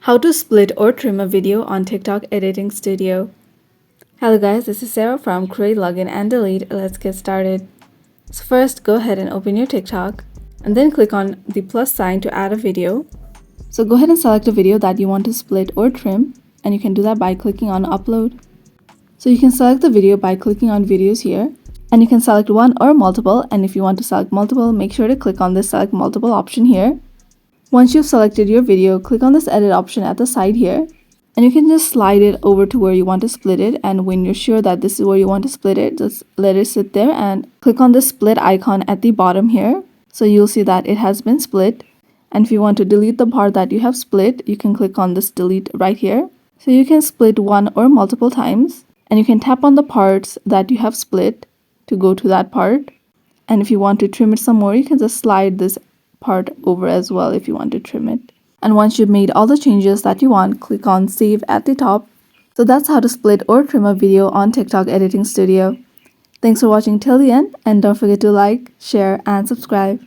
How to split or trim a video on TikTok Editing Studio. Hello guys, this is Sarah from Create, Login and Delete. Let's get started. So first, go ahead and open your TikTok and then click on the plus sign to add a video. So go ahead and select a video that you want to split or trim, and you can do that by clicking on upload. So you can select the video by clicking on videos here, and you can select one or multiple, and if you want to select multiple, make sure to click on this select multiple option here. Once you've selected your video, click on this edit option at the side here, and you can just slide it over to where you want to split it. And when you're sure that this is where you want to split it, just let it sit there and click on the split icon at the bottom here. So you'll see that it has been split. And if you want to delete the part that you have split, you can click on this delete right here. So you can split one or multiple times, and you can tap on the parts that you have split to go to that part. And if you want to trim it some more, you can just slide this part over as well if you want to trim it. And once you've made all the changes that you want, click on save at the top. So that's how to split or trim a video on TikTok Editing Studio. Thanks for watching till the end, and don't forget to like, share and subscribe.